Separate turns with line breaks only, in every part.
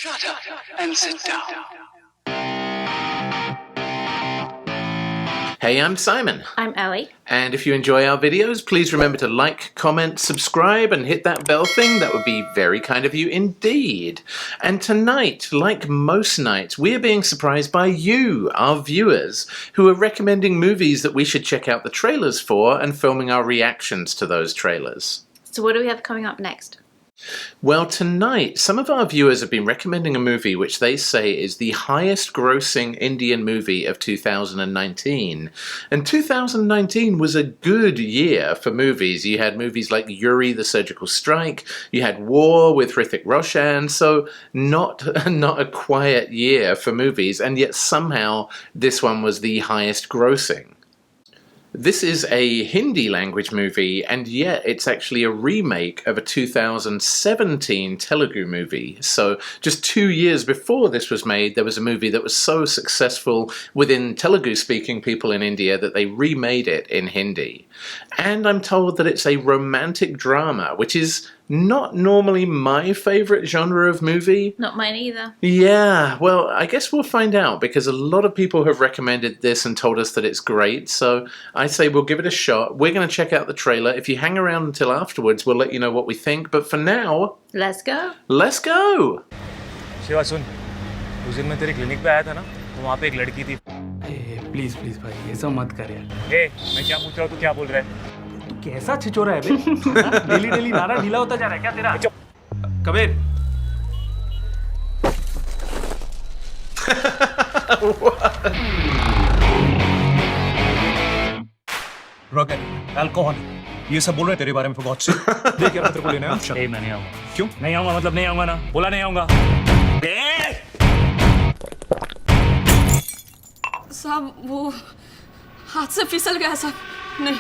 Shut up and sit down.
Hey, I'm Simon.
I'm Ellie.
And if you enjoy our videos, please remember to like, comment, subscribe, and hit that bell thing. That would be very kind of you indeed. And tonight, like most nights, we are being surprised by you, our viewers, who are recommending movies that we should check out the trailers for and filming our reactions to those trailers.
So what do we have coming up next?
Well, tonight, some of our viewers have been recommending a movie which they say is the highest grossing Indian movie of 2019. And 2019 was a good year for movies. You had movies like Yuri the Surgical Strike, you had War with Hrithik Roshan, so not a quiet year for movies, and yet somehow this one was the highest grossing. This is a Hindi language movie, and yet it's actually a remake of a 2017 Telugu movie. So just 2 years before this was made, there was a movie that was so successful within Telugu-speaking people in India that they remade it in Hindi. And I'm told that it's a romantic drama, which is not normally my favourite genre of movie.
Not mine either.
Yeah, well, I guess we'll find out, because a lot of people have recommended this and told us that it's great, so I say we'll give it a shot. We're going to check out the trailer. If you hang around until afterwards, we'll let you know what we think, but for now...
Let's go!
Let's go!
Shiva सुन, उस दिन मैं तेरे clinic पे आया था ना, तो वहाँ पे एक लड़की थी।
प्लीज प्लीज भाई ऐसा मत कर यार।
ए, मैं क्या पूछ रहा हूँ तू क्या बोल रहा है?
तू कैसा छिचोरा है बे? डेली डेली नारा ढीला होता जा रहा है क्या तेरा? कबीर।
रॉकेट, अल्कोहल, ये सब बोल रहे तेरे बारे में for God's sake। देख यार मैं तेरे को लेने आया। ए, मैं नहीं आऊँगा। क्यों? नहीं आऊँगा मतलब नहीं आऊँगा ना। बोला नहीं आऊँगा।
साहब वो हाथ से फिसल गया साहब। नहीं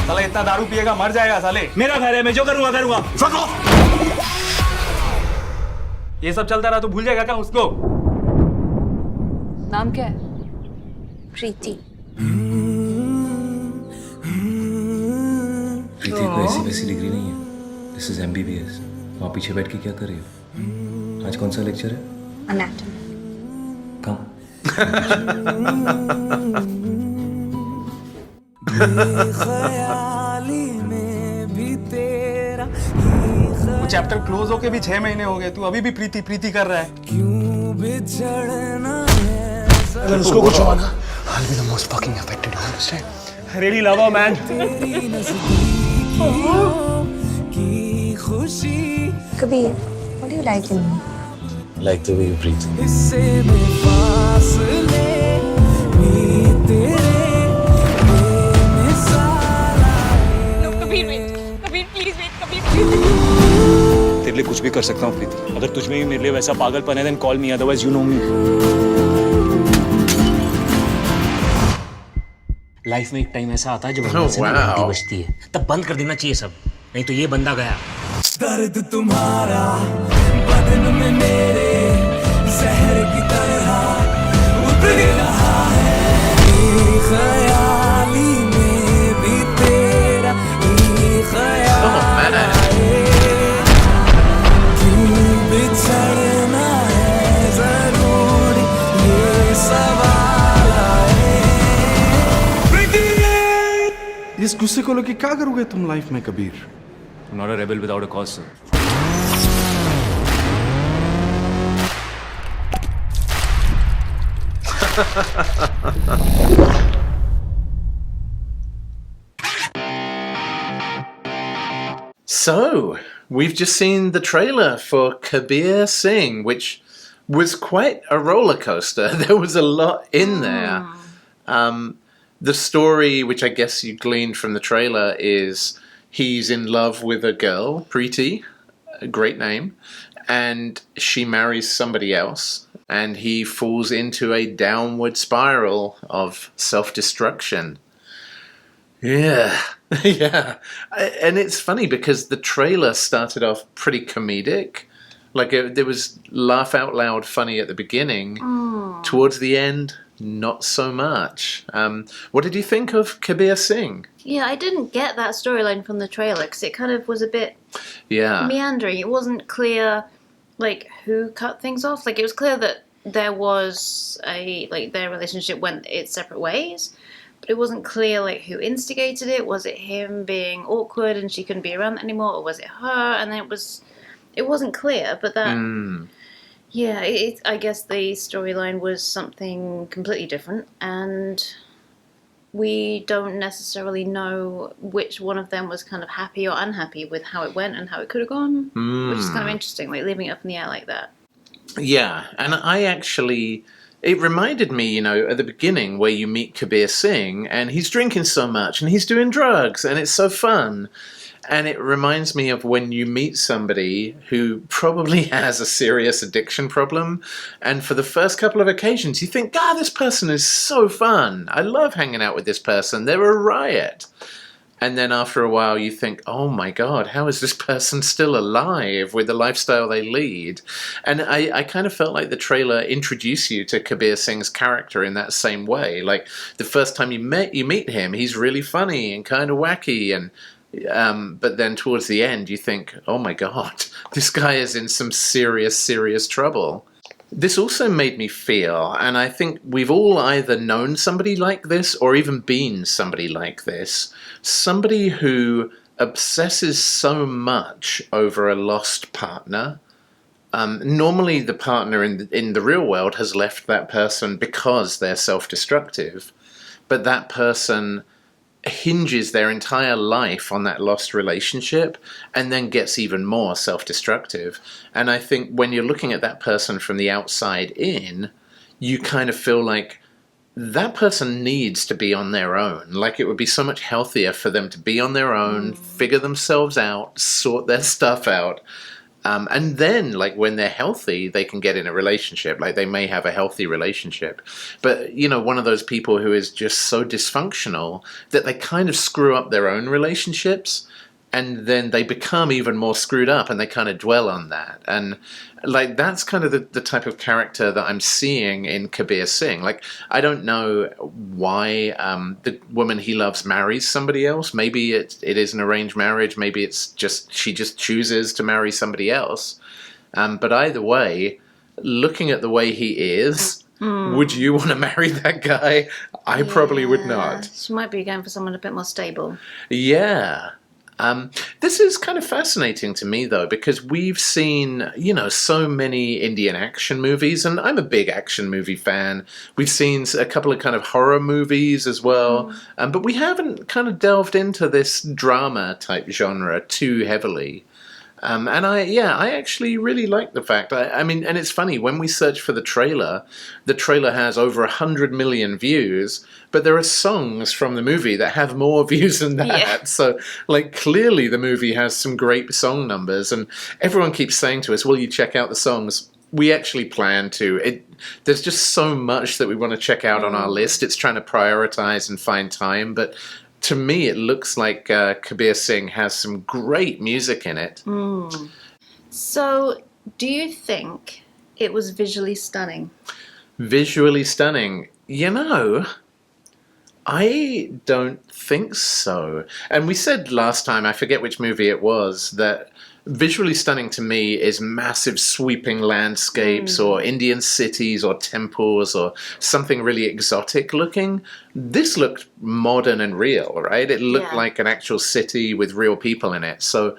साले इतना दारू पिएगा मर जाएगा साले। मेरा घर है मैं जो करूँगा करूँगा।
ये सब चलता रहा तो भूल जाएगा क्या उसको?
नाम क्या है?
प्रीति।
प्रीति को ऐसी वैसी डिग्री नहीं है। This is MBBS। वहाँ पीछे बैठ के क्या कर रही हो? आज कौन सा लेक्चर है?
Anatomy।
कम।
वो चैप्टर क्लोज होके भी 6 महीने हो गए, तू अभी भी प्रीति प्रीति कर रहा है। अगर उसको कुछ हुआ ना, I'll be the most fucking affected, you understand? I really love her, man.
Kabir, what do you like in me?
Like the way you breathe.
No, Kabir, wait. Kabir, please wait. Kabir, please.
तेरे लिए कुछ भी कर सकता हूँ प्रीति। अगर तुझ में भी मेरे लिए वैसा पागलपन है, then call me, otherwise you know me.
Life में एक टाइम ऐसा आता है जब अंदर से घंटी बजती है, तब बंद कर देना चाहिए सब, नहीं तो ये बंदा गया।
दर्द तुम्हारा बदन में मेरे जहर की तरह उतर रहा है, ख्याली में भी तेरा ख्याल आए, क्यों बिछड़ना है जरूरी ये सवाल आए।
इस गुस्से को लेके क्या करोगे तुम लाइफ में Kabir?
I'm not a rebel without a cause, sir.
So, we've just seen the trailer for Kabir Singh, which was quite a roller coaster. There was a lot in there. The story, which I guess you gleaned from the trailer, is he's in love with a girl, Preeti, a great name, and she marries somebody else, and he falls into a downward spiral of self-destruction. Yeah, yeah. And it's funny because the trailer started off pretty comedic. Like, there was laugh out loud funny at the beginning. Towards the end, not so much. What did you think of Kabir Singh?
Yeah, I didn't get that storyline from the trailer because it kind of was a bit meandering. It wasn't clear, like, who cut things off. Like, it was clear that there was their relationship went its separate ways, but it wasn't clear, like, who instigated it. Was it him being awkward and she couldn't be around anymore, or was it her? And then it wasn't clear, but that... Yeah, I guess the storyline was something completely different, and we don't necessarily know which one of them was kind of happy or unhappy with how it went and how it could have gone, which is kind of interesting, like leaving it up in the air like that.
Yeah, and it reminded me, at the beginning where you meet Kabir Singh, and he's drinking so much, and he's doing drugs, and it's so fun. And it reminds me of when you meet somebody who probably has a serious addiction problem, and for the first couple of occasions you think, God, this person is so fun. I love hanging out with this person. They're a riot. And then after a while you think, oh my God, how is this person still alive with the lifestyle they lead? And I kind of felt like the trailer introduced you to Kabir Singh's character in that same way. Like, the first time you meet him, he's really funny and kind of wacky, and but then towards the end you think, oh my God, this guy is in some serious trouble. This also made me feel, and I think we've all either known somebody like this or even been somebody like this, somebody who obsesses so much over a lost partner. Normally the partner in the real world has left that person because they're self-destructive, but that person hinges their entire life on that lost relationship and then gets even more self-destructive. And I think when you're looking at that person from the outside in, you kind of feel like that person needs to be on their own. Like, it would be so much healthier for them to be on their own, figure themselves out, sort their stuff out. And then, like, when they're healthy, they can get in a relationship. Like, they may have a healthy relationship. But, one of those people who is just so dysfunctional that they kind of screw up their own relationships, and then they become even more screwed up, and they kind of dwell on that. And, like, that's kind of the type of character that I'm seeing in Kabir Singh. Like, I don't know why the woman he loves marries somebody else. Maybe it is an arranged marriage. Maybe she just chooses to marry somebody else. But either way, looking at the way he is, would you want to marry that guy? I probably would not.
She might be going for someone a bit more stable.
Yeah. This is kind of fascinating to me, though, because we've seen, so many Indian action movies, and I'm a big action movie fan. We've seen a couple of kind of horror movies as well, but we haven't kind of delved into this drama type genre too heavily. And I actually really like the fact. I mean, and it's funny, when we search for the trailer has over 100 million views, but there are songs from the movie that have more views than that. Yeah. So, like, clearly the movie has some great song numbers, and everyone keeps saying to us, will you check out the songs? We actually plan to. There's just so much that we want to check out on our list. It's trying to prioritize and find time, but to me, it looks like Kabir Singh has some great music in it.
So, do you think it was visually stunning?
Visually stunning? I don't think so. And we said last time, I forget which movie it was, that visually stunning to me is massive sweeping landscapes or Indian cities or temples or something really exotic looking. This looked modern and real, right? It looked like an actual city with real people in it. So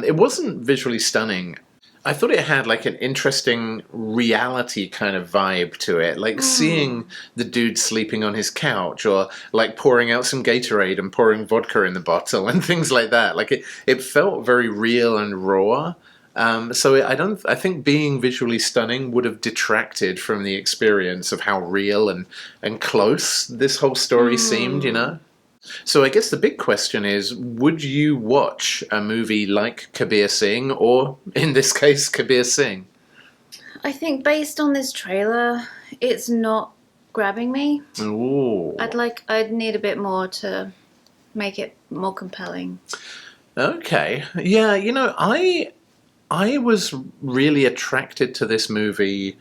it wasn't visually stunning. I thought it had like an interesting reality kind of vibe to it, like seeing the dude sleeping on his couch, or like pouring out some Gatorade and pouring vodka in the bottle and things like that. Like it felt very real and raw. So I think being visually stunning would have detracted from the experience of how real and close this whole story seemed, So I guess the big question is, would you watch a movie like Kabir Singh, or in this case, Kabir Singh?
I think based on this trailer, it's not grabbing me.
Ooh.
I'd need a bit more to make it more compelling.
Okay. Yeah, I was really attracted to this movie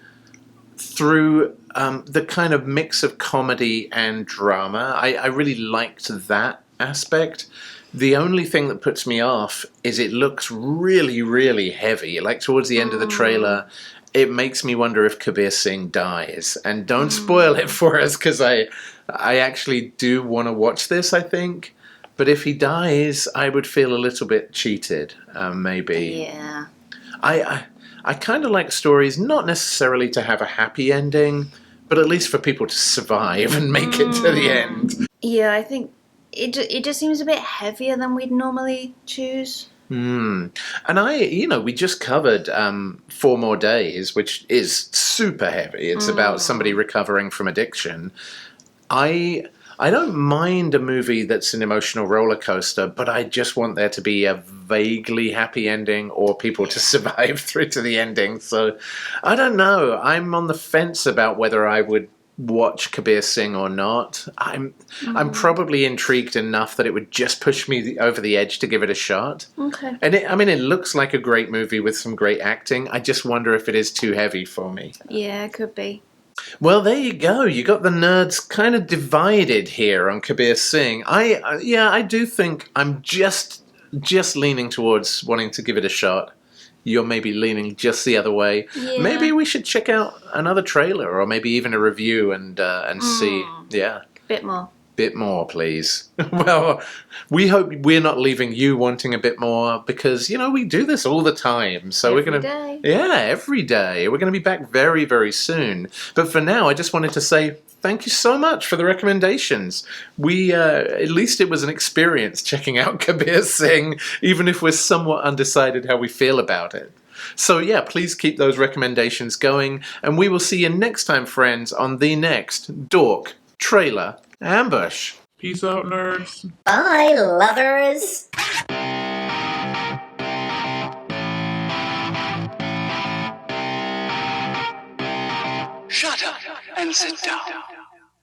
through the kind of mix of comedy and drama. I really liked that aspect. The only thing that puts me off is it looks really, really heavy. Like towards the end of the trailer, it makes me wonder if Kabir Singh dies. And don't spoil it for us, because I actually do want to watch this, I think. But if he dies, I would feel a little bit cheated, maybe.
Yeah.
I kind of like stories, not necessarily to have a happy ending, but at least for people to survive and make it to the end.
Yeah, I think it just seems a bit heavier than we'd normally choose.
And we just covered 4 More Days, which is super heavy. It's about somebody recovering from addiction. I don't mind a movie that's an emotional roller coaster, but I just want there to be a vaguely happy ending or people to survive through to the ending. So I don't know. I'm on the fence about whether I would watch Kabir Singh or not. I'm probably intrigued enough that it would just push me over the edge to give it a shot.
Okay.
And it looks like a great movie with some great acting. I just wonder if it is too heavy for me.
Yeah, it could be.
Well, there you go. You got the nerds kind of divided here on Kabir Singh. I do think I'm just leaning towards wanting to give it a shot. You're maybe leaning just the other way.
Yeah.
Maybe we should check out another trailer or maybe even a review and see. Yeah. Bit more, please. Well, we hope we're not leaving you wanting a bit more because, we do this all the time. So
every day.
Yeah, every day. We're going to be back very, very soon. But for now, I just wanted to say thank you so much for the recommendations. We, at least it was an experience checking out Kabir Singh, even if we're somewhat undecided how we feel about it. So yeah, please keep those recommendations going. And we will see you next time, friends, on the next Dork Trailer Ambush.
Peace out, nerds.
Bye, lovers.
Shut up and sit down.